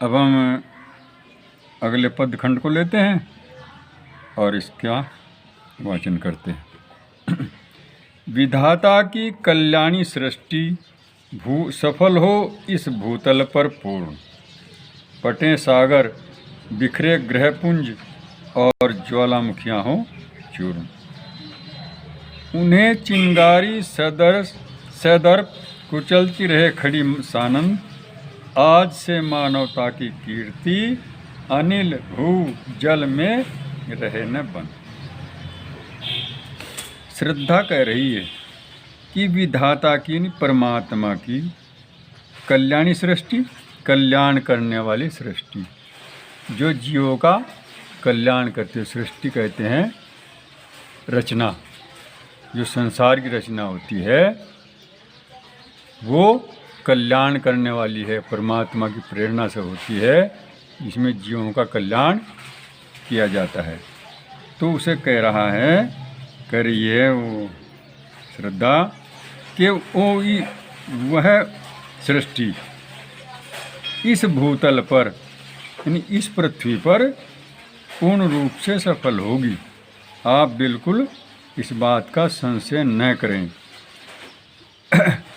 अब हम अगले पद खंड को लेते हैं और इसका वाचन करते हैं। विधाता की कल्याणी सृष्टि सफल हो इस भूतल पर पूर्ण, पटे सागर बिखरे ग्रहपुंज और ज्वालामुखियाँ हो चूर्ण। उन्हें चिंगारी सदर्प कुचलती रहे खड़ी सानंद, आज से मानवता की कीर्ति अनिल भू जल में रहे न बंद। श्रद्धा कह रही है कि विधाता की परमात्मा की कल्याणी सृष्टि, कल्याण करने वाली सृष्टि, जो जीवों का कल्याण करती है। सृष्टि कहते हैं रचना, जो संसार की रचना होती है वो कल्याण करने वाली है, परमात्मा की प्रेरणा से होती है। इसमें जीवों का कल्याण किया जाता है। तो उसे कह रहा है, कह रही है वो श्रद्धा कि वह सृष्टि इस भूतल पर यानी इस पृथ्वी पर पूर्ण रूप से सफल होगी। आप बिल्कुल इस बात का संशय न करें।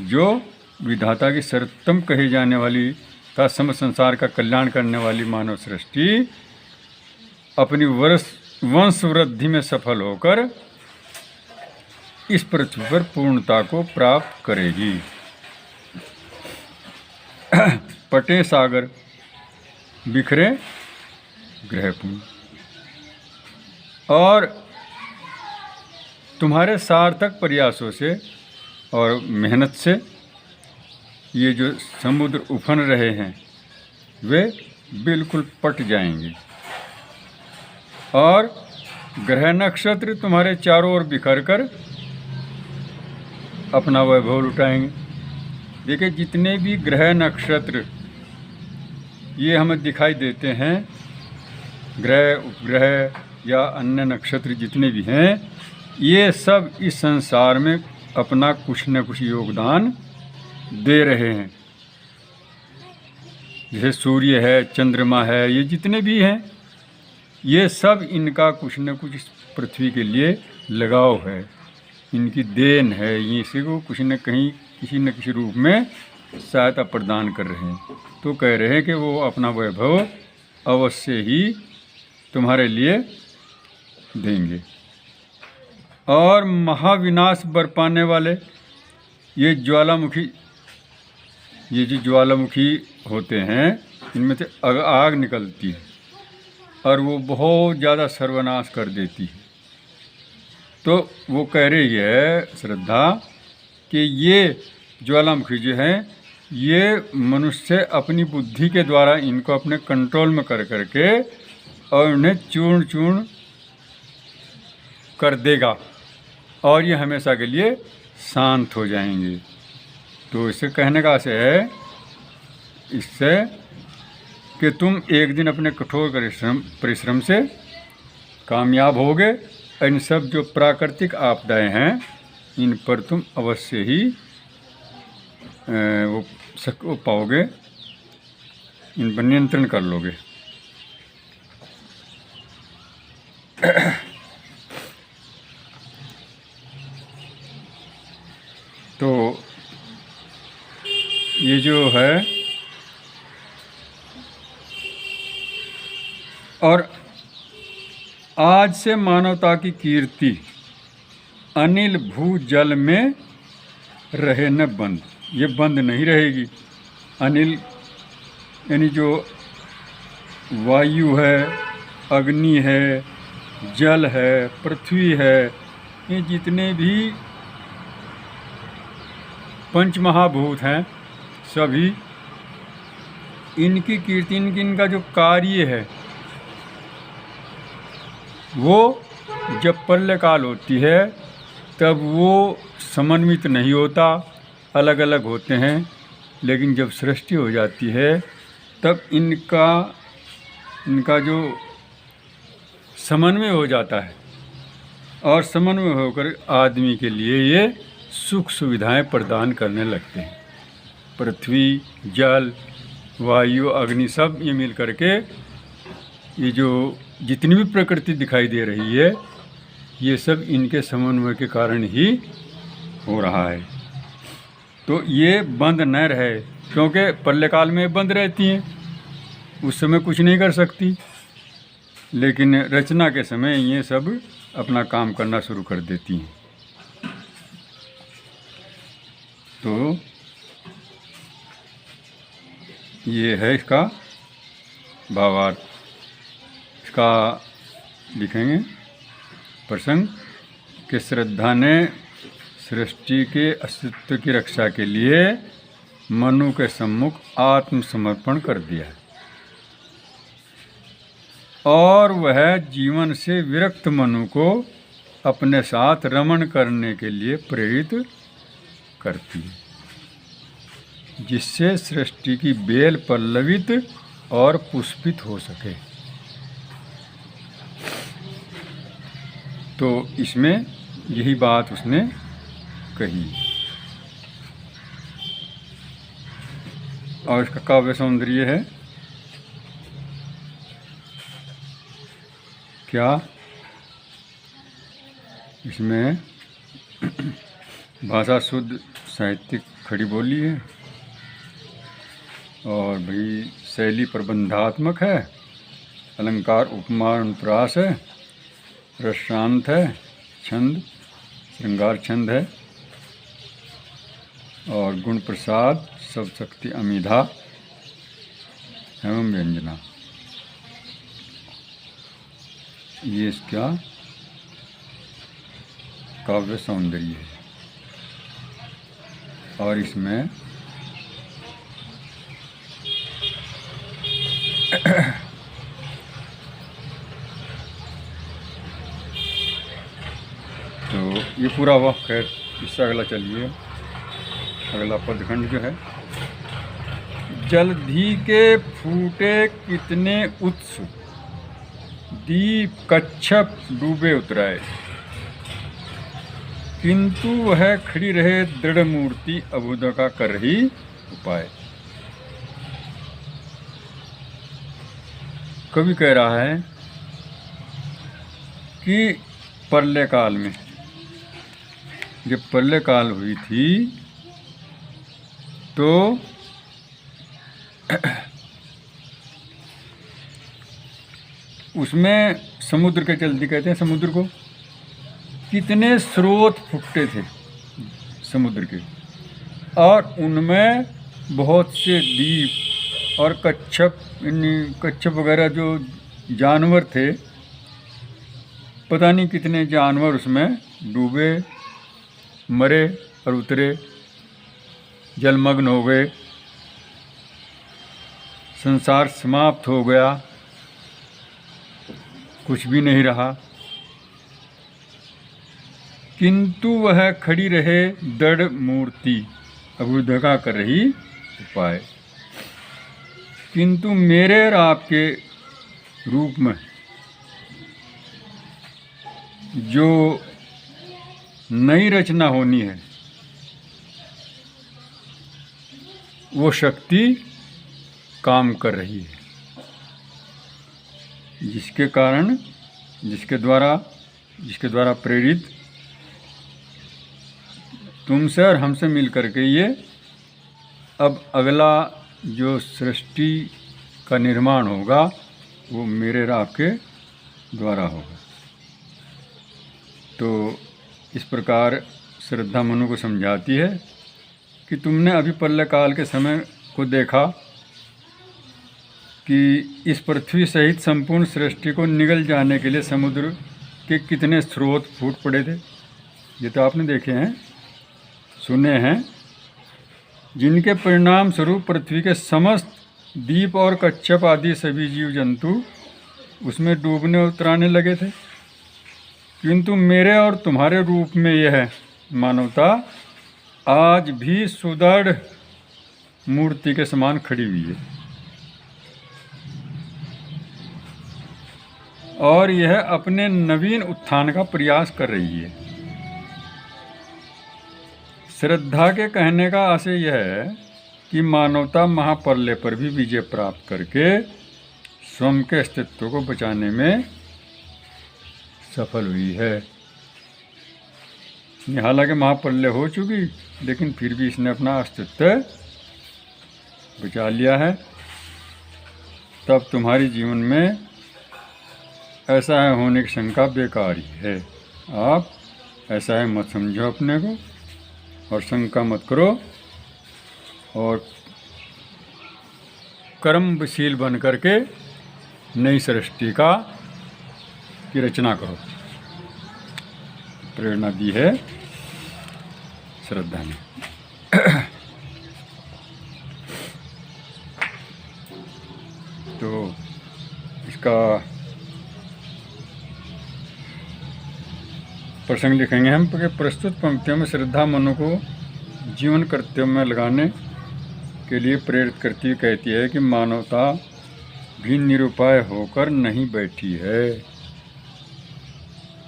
जो विधाता की सर्वोत्तम कही जाने वाली का समस्त संसार का कल्याण करने वाली मानव सृष्टि अपनी वंश वृद्धि में सफल होकर इस पृथ्वी पर पूर्णता को प्राप्त करेगी। पटे सागर बिखरे ग्रहपुंज, और तुम्हारे सार्थक प्रयासों से और मेहनत से ये जो समुद्र उफन रहे हैं वे बिल्कुल पट जाएंगे, और ग्रह नक्षत्र तुम्हारे चारों ओर बिखर कर अपना वैभव लुटाएंगे। देखिए, जितने भी ग्रह नक्षत्र ये हमें दिखाई देते हैं, ग्रह उपग्रह या अन्य नक्षत्र जितने भी हैं, ये सब इस संसार में अपना कुछ न कुछ योगदान दे रहे हैं। जैसे सूर्य है, चंद्रमा है, ये जितने भी हैं, ये सब इनका कुछ न कुछ इस पृथ्वी के लिए लगाव है, इनकी देन है। ये इसी को कुछ न कहीं किसी न किसी रूप में सहायता प्रदान कर रहे हैं। तो कह रहे हैं कि वो अपना वैभव अवश्य ही तुम्हारे लिए देंगे। और महाविनाश बरपाने वाले ये जो ज्वालामुखी होते हैं, इनमें से आग निकलती है और वो बहुत ज़्यादा सर्वनाश कर देती है। तो वो कह रही है श्रद्धा कि ये ज्वालामुखी जो हैं, ये मनुष्य अपनी बुद्धि के द्वारा इनको अपने कंट्रोल में कर करके और उन्हें चूर्ण चूर्ण कर देगा, और ये हमेशा के लिए शांत हो जाएंगे। तो इससे कहने का आशय है इससे कि तुम एक दिन अपने कठोर परिश्रम से कामयाब होगे। इन सब जो प्राकृतिक आपदाएं हैं, इन पर तुम अवश्य ही वो पाओगे, इन पर नियंत्रण कर लोगे। तो ये जो है, और आज से मानवता की कीर्ति अनिल भू जल में रहे न बंद। ये बंद नहीं रहेगी। अनिल यानी जो वायु है, अग्नि है, जल है, पृथ्वी है, ये जितने भी पंच महाभूत हैं, सभी इनकी कीर्ति, इनका जो कार्य है वो जब प्रलयकाल होती है तब वो समन्वित नहीं होता, अलग अलग होते हैं। लेकिन जब सृष्टि हो जाती है तब इनका जो समन्वय हो जाता है, और समन्वय होकर आदमी के लिए ये सुख सुविधाएं प्रदान करने लगते हैं। पृथ्वी, जल, वायु, अग्नि सब ये मिल करके ये जो जितनी भी प्रकृति दिखाई दे रही है ये सब इनके समन्वय के कारण ही हो रहा है। तो ये बंद न रहे, क्योंकि प्रलयकाल में बंद रहती हैं, उस समय कुछ नहीं कर सकती, लेकिन रचना के समय ये सब अपना काम करना शुरू कर देती हैं। तो ये है इसका भावार्थ। इसका लिखेंगे प्रसंग कि श्रद्धा ने सृष्टि के अस्तित्व की रक्षा के लिए मनु के सम्मुख आत्मसमर्पण कर दिया और वह जीवन से विरक्त मनु को अपने साथ रमण करने के लिए प्रेरित करती है, जिससे सृष्टि की बेल पल्लवित और पुष्पित हो सके। तो इसमें यही बात उसने कही। और इसका काव्य सौंदर्य है क्या, इसमें भाषा शुद्ध, साहित्यिक खड़ी बोली है और भाई शैली प्रबंधात्मक है, अलंकार उपमा अनुप्रास है, रस शांत है, छंद श्रृंगार छंद है और गुण प्रसाद सब शक्ति अमीधा एवं व्यंजना। ये इसका काव्य सौंदर्य है। और इसमें तो ये पूरा हुआ। खैर इससे अगला चलिए, अगला पदखंड जो है, जलधि के फूटे कितने उत्स, दीप कच्छप डूबे उतराए, किंतु वह खड़ी रहे दृढ़ मूर्ति, अभुदा का कर रही उपाय। कवि कह रहा है कि प्रलय काल में, जब प्रलय काल हुई थी तो उसमें समुद्र के चलती, कहते हैं समुद्र को, कितने स्रोत फूटते थे समुद्र के, और उनमें बहुत से दीप और कच्छप वगैरह जो जानवर थे, पता नहीं कितने जानवर उसमें डूबे, मरे और उतरे, जलमग्न हो गए, संसार समाप्त हो गया, कुछ भी नहीं रहा। किंतु वह खड़ी रहे दृढ़ मूर्ति, अभुदगा कर रही उपाय। किंतु मेरे और आपके रूप में जो नई रचना होनी है, वो शक्ति काम कर रही है, जिसके कारण, जिसके द्वारा प्रेरित तुमसे और हमसे मिल करके ये अब अगला जो सृष्टि का निर्माण होगा वो मेरे और आपके द्वारा होगा। तो इस प्रकार श्रद्धा मनु को समझाती है कि तुमने अभी प्रलय काल के समय को देखा कि इस पृथ्वी सहित संपूर्ण सृष्टि को निगल जाने के लिए समुद्र के कितने स्रोत फूट पड़े थे। ये तो आपने देखे हैं, सुने हैं, जिनके परिणाम स्वरूप पृथ्वी के समस्त दीप और कच्छप आदि सभी जीव जंतु उसमें डूबने उतराने लगे थे। किंतु मेरे और तुम्हारे रूप में यह मानवता आज भी सुदृढ़ मूर्ति के समान खड़ी हुई है और यह अपने नवीन उत्थान का प्रयास कर रही है। श्रद्धा के कहने का आशय यह है कि मानवता महाप्रलय पर भी विजय प्राप्त करके स्वयं के अस्तित्व को बचाने में सफल हुई है। हालांकि महाप्रलय हो चुकी, लेकिन फिर भी इसने अपना अस्तित्व बचा लिया है। तब तुम्हारी जीवन में ऐसा है होने की शंका बेकार ही है। आप ऐसा है मत समझो अपने को और शंका मत करो और कर्मशील बन करके नई सृष्टि की रचना करो। प्रेरणा दी है श्रद्धा ने। तो इसका प्रसंग लिखेंगे हम कि प्रस्तुत पंक्तियों में श्रद्धा मनु को जीवन कर्तव्य में लगाने के लिए प्रेरित करती हुई कहती है कि मानवता भी निरुपाय होकर नहीं बैठी है।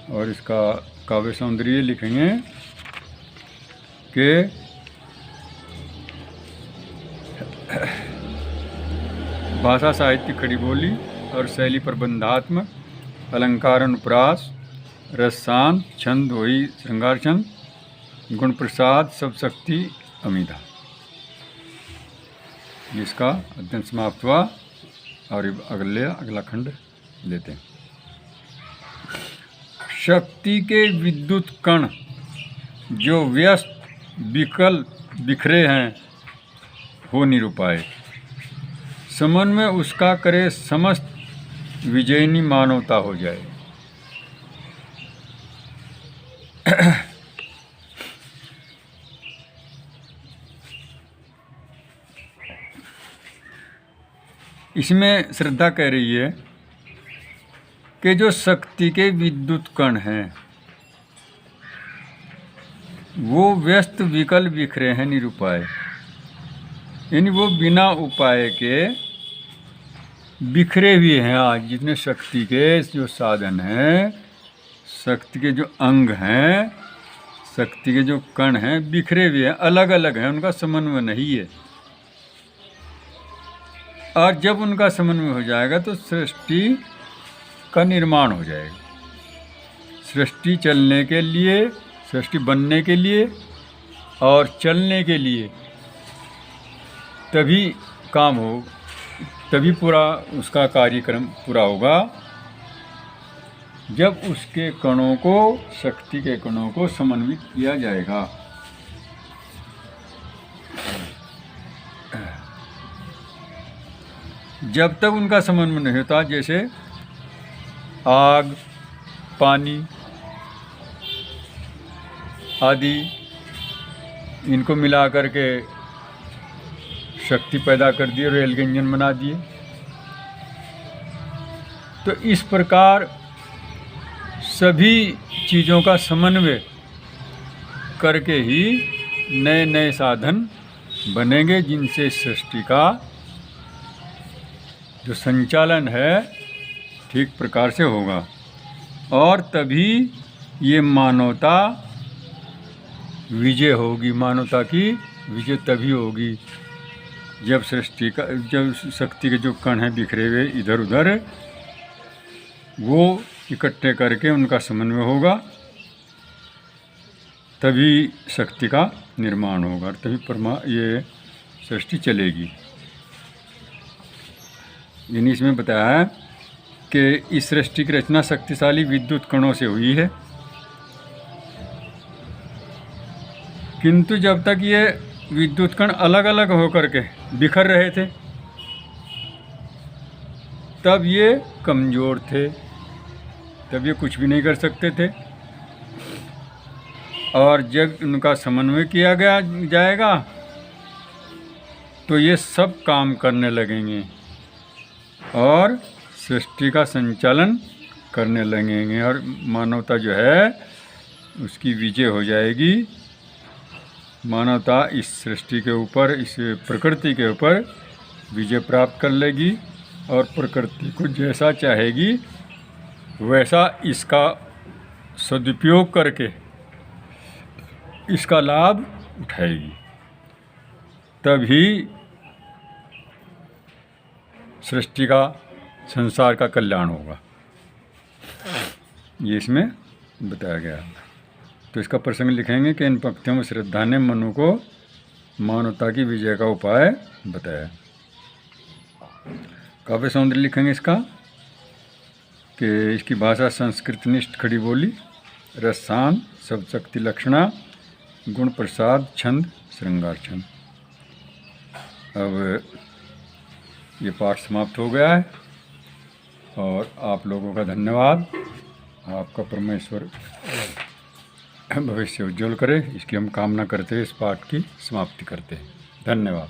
और इसका काव्य सौंदर्य लिखेंगे कि भाषा साहित्य खड़ी बोली और शैली प्रबंधात्मक, अलंकार अनुप्रास, रसांत, छंद वही श्रृंगार छंद, गुण प्रसाद, सब शक्ति अमिधा। इसका अध्ययन समाप्त हुआ और अगला खंड लेते हैं। शक्ति के विद्युत कण जो व्यस्त विकल बिखरे हैं हो निरुपाय, समन्वय उसका करे समस्त विजयनी मानवता हो जाए। इसमें श्रद्धा कह रही है कि जो शक्ति के विद्युत कण हैं वो व्यस्त विकल बिखरे हैं निरुपाय, यानी वो बिना उपाय के बिखरे हुए हैं। आज जितने शक्ति के जो साधन हैं, शक्ति के जो अंग हैं, शक्ति के जो कण हैं बिखरे हुए हैं, अलग अलग हैं, उनका समन्वय नहीं है। और जब उनका समन्वय हो जाएगा तो सृष्टि का निर्माण हो जाएगा। सृष्टि चलने के लिए, सृष्टि बनने के लिए और चलने के लिए तभी काम हो, तभी पूरा उसका कार्यक्रम पूरा होगा जब उसके कणों को, शक्ति के कणों को समन्वित किया जाएगा। जब तक उनका समन्वय नहीं होता, जैसे आग, पानी आदि, इनको मिला करके शक्ति पैदा कर दी और रेल के इंजन बना दिए। तो इस प्रकार सभी चीज़ों का समन्वय करके ही नए नए साधन बनेंगे, जिनसे सृष्टि का जो संचालन है ठीक प्रकार से होगा। और तभी ये मानवता विजय होगी। मानवता की विजय तभी होगी जब सृष्टि का, जब शक्ति के जो कण हैं बिखरे हुए इधर उधर, वो इकट्ठे करके उनका समन्वय होगा, तभी शक्ति का निर्माण होगा, तभी ये सृष्टि चलेगी। यानी इसमें बताया है कि इस सृष्टि की रचना शक्तिशाली विद्युत कणों से हुई है, किंतु जब तक ये विद्युत कण अलग अलग होकर के बिखर रहे थे तब ये कमज़ोर थे, तब ये कुछ भी नहीं कर सकते थे। और जब उनका समन्वय किया जाएगा तो ये सब काम करने लगेंगे और सृष्टि का संचालन करने लगेंगे और मानवता जो है उसकी विजय हो जाएगी। मानवता इस सृष्टि के ऊपर, इस प्रकृति के ऊपर विजय प्राप्त कर लेगी और प्रकृति को जैसा चाहेगी वैसा इसका सदुपयोग करके इसका लाभ उठाएगी। तभी सृष्टि का, संसार का कल्याण होगा, ये इसमें बताया गया है। तो इसका प्रसंग लिखेंगे कि इन पंक्तियों में श्रद्धा ने मनु को मानवता की विजय का उपाय बताया। काव्य सौंदर्य लिखेंगे इसका कि इसकी भाषा संस्कृतनिष्ठ खड़ी बोली, रसान, शब्द शक्ति लक्षणा, गुण प्रसाद, छंद, श्रृंगार छंद। अब ये पाठ समाप्त हो गया है और आप लोगों का धन्यवाद। आपका परमेश्वर भविष्य उज्जवल करे, इसकी हम कामना करते हैं। इस पाठ की समाप्ति करते हैं। धन्यवाद।